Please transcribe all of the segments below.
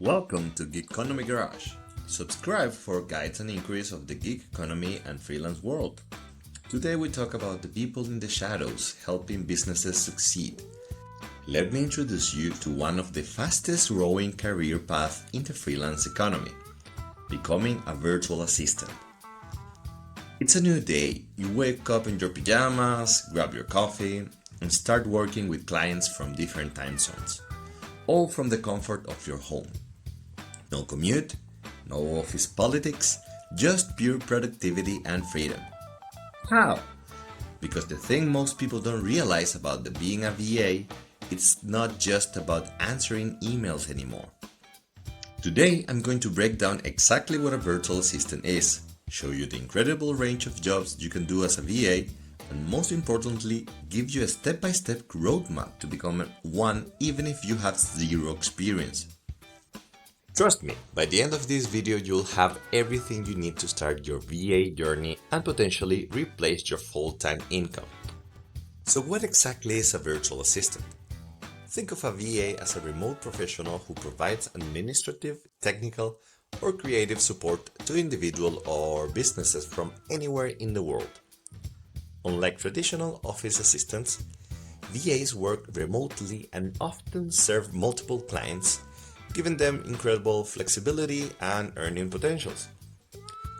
Welcome to Gigconomy Garage. Subscribe for guides and inquiries of the gig economy and freelance world. Today we talk about the people in the shadows helping businesses succeed. Let me introduce you to one of the fastest growing career paths in the freelance economy, becoming a virtual assistant. It's a new day. You wake up in your pajamas, grab your coffee, and start working with clients from different time zones, all from the comfort of your home. No commute, no office politics, just pure productivity and freedom. How? Because the thing most people don't realize about being a VA, it's not just about answering emails anymore. Today, I'm going to break down exactly what a virtual assistant is, show you the incredible range of jobs you can do as a VA, and most importantly, give you a step-by-step roadmap to become one even if you have zero experience. Trust me, by the end of this video you'll have everything you need to start your VA journey and potentially replace your full-time income. So what exactly is a virtual assistant? Think of a VA as a remote professional who provides administrative, technical, or creative support to individuals or businesses from anywhere in the world. Unlike traditional office assistants, VAs work remotely and often serve multiple clients, giving them incredible flexibility and earning potentials.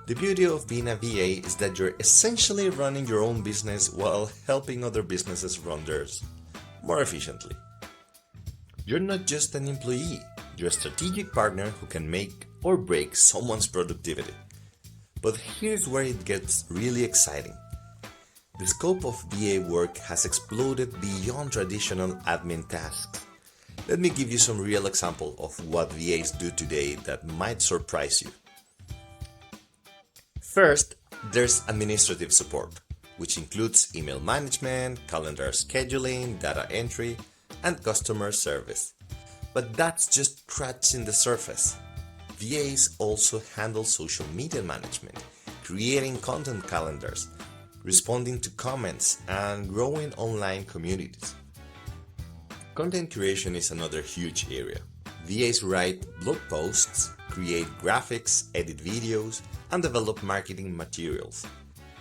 The beauty of being a VA is that you're essentially running your own business while helping other businesses run theirs more efficiently. You're not just an employee, you're a strategic partner who can make or break someone's productivity. But here's where it gets really exciting. The scope of VA work has exploded beyond traditional admin tasks. Let me give you some real examples of what VAs do today that might surprise you. First, there's administrative support, which includes email management, calendar scheduling, data entry, and customer service. But that's just scratching the surface. VAs also handle social media management, creating content calendars, responding to comments, and growing online communities. Content creation is another huge area. VAs write blog posts, create graphics, edit videos, and develop marketing materials.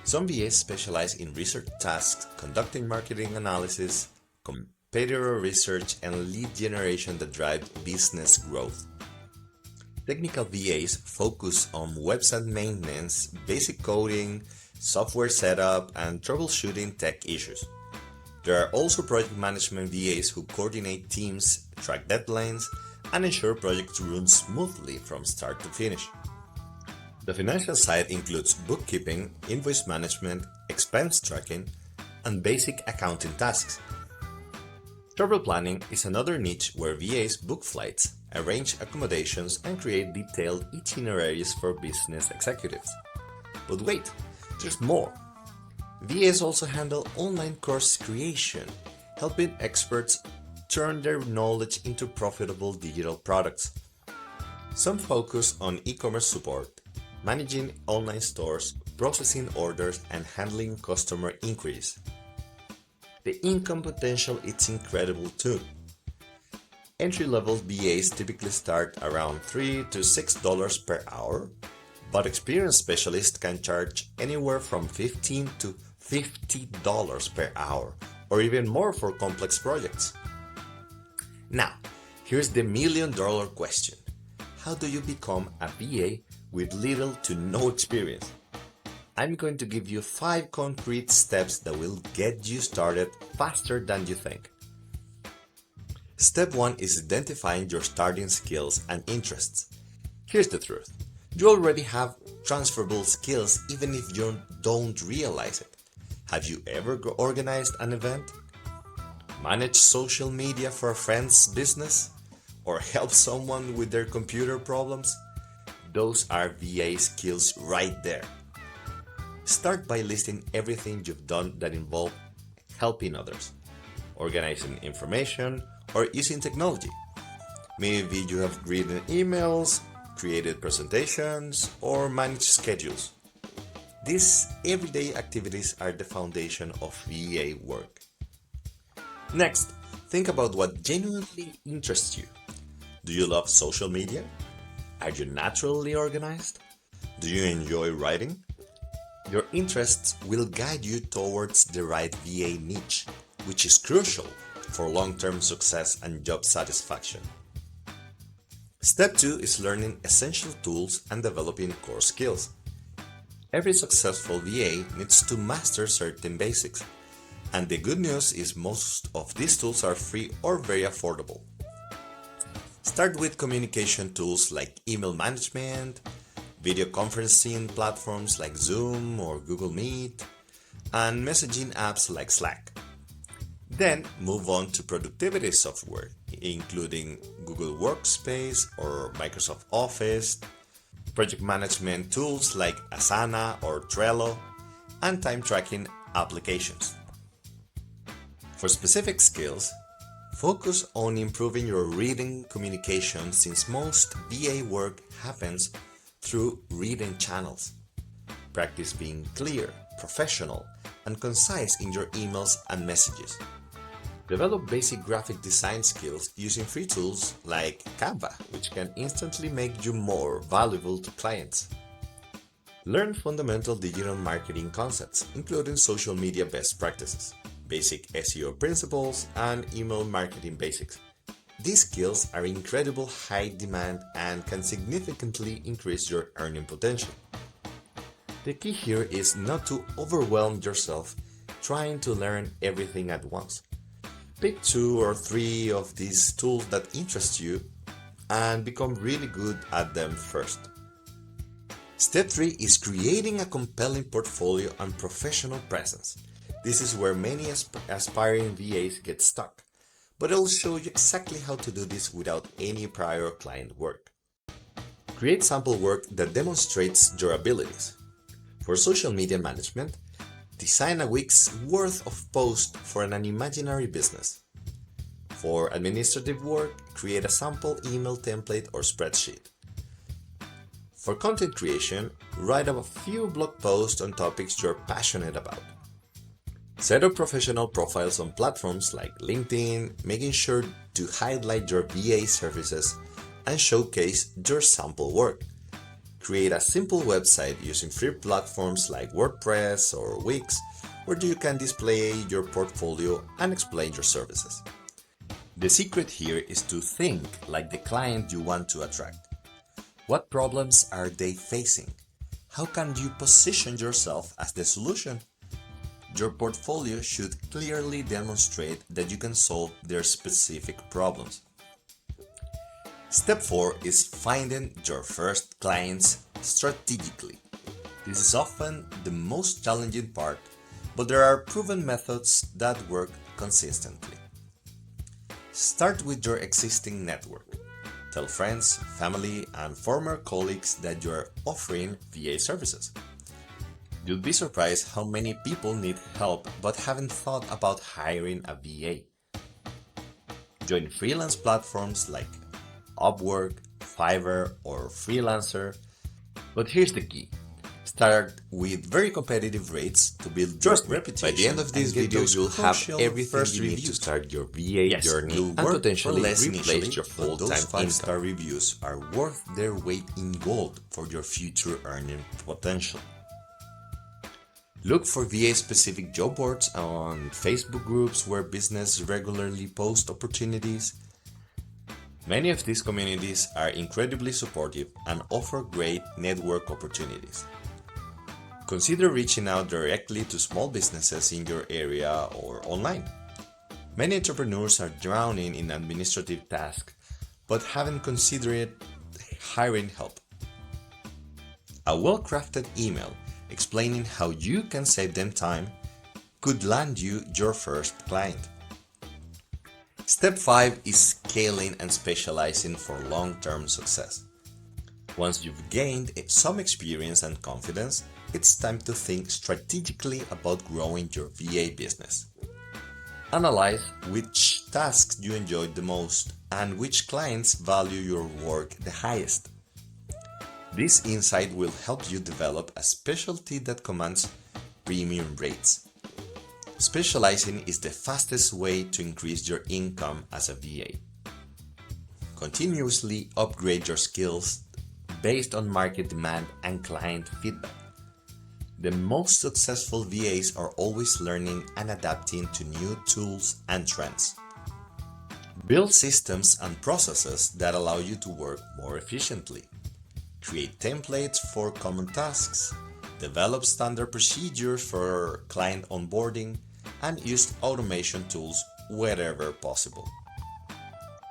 Some VAs specialize in research tasks, conducting marketing analysis, competitor research, and lead generation that drive business growth. Technical VAs focus on website maintenance, basic coding, software setup, and troubleshooting tech issues. There are also project management VAs who coordinate teams, track deadlines, and ensure projects run smoothly from start to finish. The financial side includes bookkeeping, invoice management, expense tracking, and basic accounting tasks. Travel planning is another niche where VAs book flights, arrange accommodations, and create detailed itineraries for business executives. But wait, there's more. VAs also handle online course creation, helping experts turn their knowledge into profitable digital products. Some focus on e-commerce support, managing online stores, processing orders, and handling customer inquiries. The income potential is incredible too. Entry-level VAs typically start around $3 to $6 per hour, but experienced specialists can charge anywhere from $15 to $50 per hour, or even more for complex projects. Now, here's the million-dollar question. How do you become a VA with little to no experience? I'm going to give you 5 concrete steps that will get you started faster than you think. Step 1 is identifying your starting skills and interests. Here's the truth. You already have transferable skills even if you don't realize it. Have you ever organized an event? Managed social media for a friend's business? Or helped someone with their computer problems? Those are VA skills right there. Start by listing everything you've done that involved helping others, organizing information, or using technology. Maybe you have written emails, created presentations, or managed schedules. These everyday activities are the foundation of VA work. Next, think about what genuinely interests you. Do you love social media? Are you naturally organized? Do you enjoy writing? Your interests will guide you towards the right VA niche, which is crucial for long-term success and job satisfaction. Step 2 is learning essential tools and developing core skills. Every successful VA needs to master certain basics, and the good news is most of these tools are free or very affordable. Start with communication tools like email management, video conferencing platforms like Zoom or Google Meet, and messaging apps like Slack. Then move on to productivity software, including Google Workspace or Microsoft Office, project management tools like Asana or Trello, and time tracking applications. For specific skills, focus on improving your written communication since most VA work happens through written channels. Practice being clear, professional, and concise in your emails and messages. Develop basic graphic design skills using free tools like Canva, which can instantly make you more valuable to clients. Learn fundamental digital marketing concepts, including social media best practices, basic SEO principles, and email marketing basics. These skills are incredible high demand and can significantly increase your earning potential. The key here is not to overwhelm yourself trying to learn everything at once. Pick 2 or 3 of these tools that interest you and become really good at them first. Step 3 is creating a compelling portfolio and professional presence. This is where many aspiring VAs get stuck, but I'll show you exactly how to do this without any prior client work. Create sample work that demonstrates your abilities. For social media management, design a week's worth of posts for an imaginary business. For administrative work, create a sample email template or spreadsheet. For content creation, write a few blog posts on topics you're passionate about. Set up professional profiles on platforms like LinkedIn, making sure to highlight your VA services and showcase your sample work. Create a simple website using free platforms like WordPress or Wix, where you can display your portfolio and explain your services. The secret here is to think like the client you want to attract. What problems are they facing? How can you position yourself as the solution? Your portfolio should clearly demonstrate that you can solve their specific problems. Step 4 is finding your first clients strategically. This is often the most challenging part, but there are proven methods that work consistently. Start with your existing network. Tell friends, family, and former colleagues that you are offering VA services. You'll be surprised how many people need help but haven't thought about hiring a VA. Join freelance platforms like Upwork, Fiverr, or Freelancer. But here's the key. Start with very competitive rates to build your reputation. By the end of this video, you'll have everything you need to start your VA journey and potentially replace your full-time income. 5-star reviews are worth their weight in gold for your future earning potential. Look for VA-specific job boards on Facebook groups where business regularly post opportunities. Many of these communities are incredibly supportive and offer great network opportunities. Consider reaching out directly to small businesses in your area or online. Many entrepreneurs are drowning in administrative tasks but haven't considered hiring help. A well-crafted email explaining how you can save them time could land you your first client. Step 5 is scaling and specializing for long-term success. Once you've gained some experience and confidence, it's time to think strategically about growing your VA business. Analyze which tasks you enjoy the most and which clients value your work the highest. This insight will help you develop a specialty that commands premium rates. Specializing is the fastest way to increase your income as a VA. continuously upgrade your skills based on market demand and client feedback. The most successful VAs are always learning and adapting to new tools and trends. Build systems and processes that allow you to work more efficiently. Create templates for common tasks. Develop standard procedures for client onboarding and use automation tools wherever possible.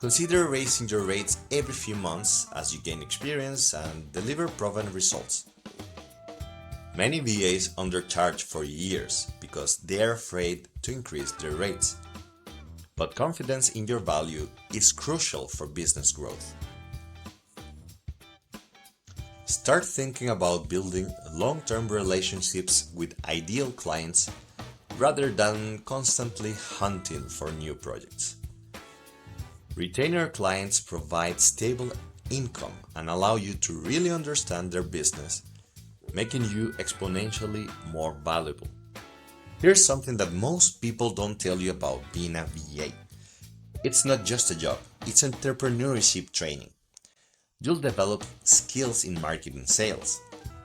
Consider raising your rates every few months as you gain experience and deliver proven results. Many VAs undercharge for years because they are afraid to increase their rates. But confidence in your value is crucial for business growth. Start thinking about building long-term relationships with ideal clients rather than constantly hunting for new projects. Retainer clients provide stable income and allow you to really understand their business, making you exponentially more valuable. Here's something that most people don't tell you about being a VA. It's not just a job, it's entrepreneurship training. You'll develop skills in marketing, sales,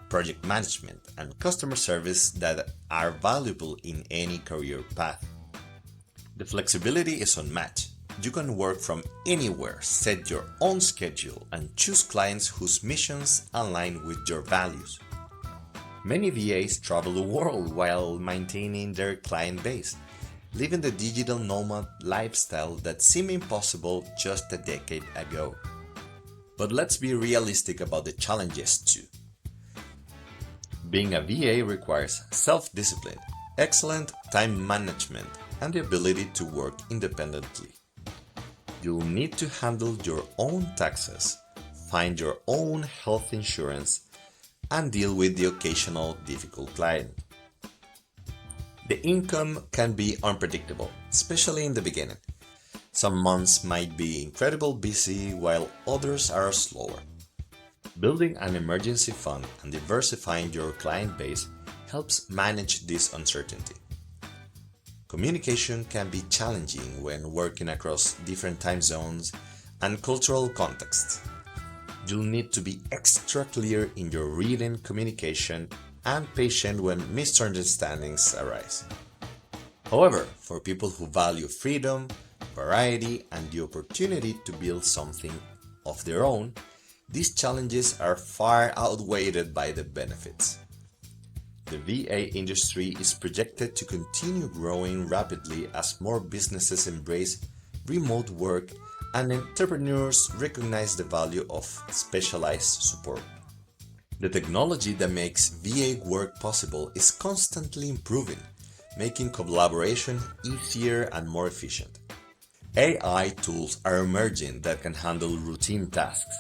project management, and customer service that are valuable in any career path. The flexibility is unmatched. You can work from anywhere, set your own schedule, and choose clients whose missions align with your values. Many VAs travel the world while maintaining their client base, living the digital nomad lifestyle that seemed impossible just a decade ago. But let's be realistic about the challenges too. Being a VA requires self-discipline, excellent time management, and the ability to work independently. You'll need to handle your own taxes, find your own health insurance, and deal with the occasional difficult client. The income can be unpredictable, especially in the beginning. Some months might be incredibly busy while others are slower. Building an emergency fund and diversifying your client base helps manage this uncertainty. Communication can be challenging when working across different time zones and cultural contexts. You'll need to be extra clear in your written communication and patient when misunderstandings arise. However, for people who value freedom, variety, and the opportunity to build something of their own, these challenges are far outweighed by the benefits. The VA industry is projected to continue growing rapidly as more businesses embrace remote work and entrepreneurs recognize the value of specialized support. The technology that makes VA work possible is constantly improving, making collaboration easier and more efficient. AI tools are emerging that can handle routine tasks,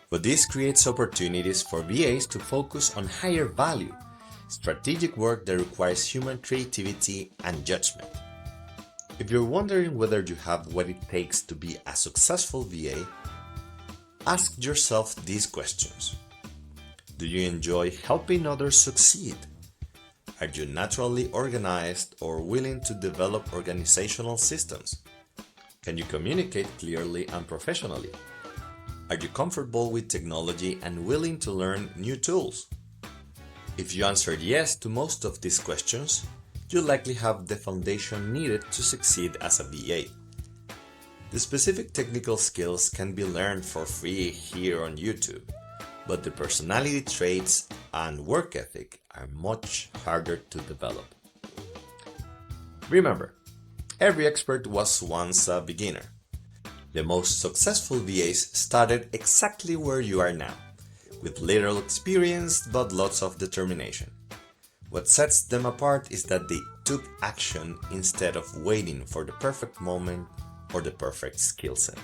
but this creates opportunities for VAs to focus on higher value, strategic work that requires human creativity and judgment. If you're wondering whether you have what it takes to be a successful VA, ask yourself these questions. Do you enjoy helping others succeed? Are you naturally organized or willing to develop organizational systems? Can you communicate clearly and professionally? Are you comfortable with technology and willing to learn new tools? If you answered yes to most of these questions, you likely have the foundation needed to succeed as a VA. The specific technical skills can be learned for free here on YouTube, but the personality traits and work ethic are much harder to develop. Remember, every expert was once a beginner. The most successful VAs started exactly where you are now, with little experience but lots of determination. What sets them apart is that they took action instead of waiting for the perfect moment or the perfect skill set.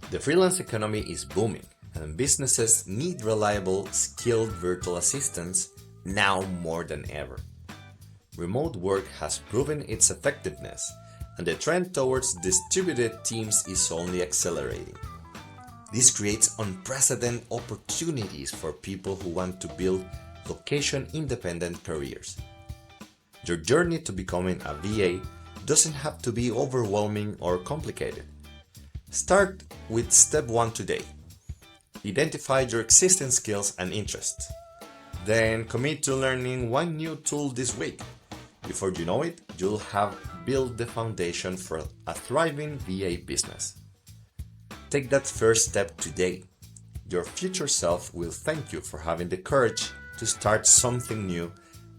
The freelance economy is booming, and businesses need reliable, skilled virtual assistants now more than ever. Remote work has proven its effectiveness, and the trend towards distributed teams is only accelerating. This creates unprecedented opportunities for people who want to build location-independent careers. Your journey to becoming a VA doesn't have to be overwhelming or complicated. Start with step 1 today. Identify your existing skills and interests. Then commit to learning one new tool this week. Before you know it, you'll have built the foundation for a thriving VA business. Take that first step today. Your future self will thank you for having the courage to start something new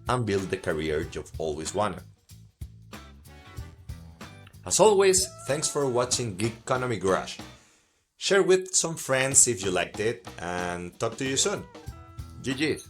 and build the career you've always wanted. As always, thanks for watching Gigconomy Garage. Share with some friends if you liked it, and talk to you soon. GG's!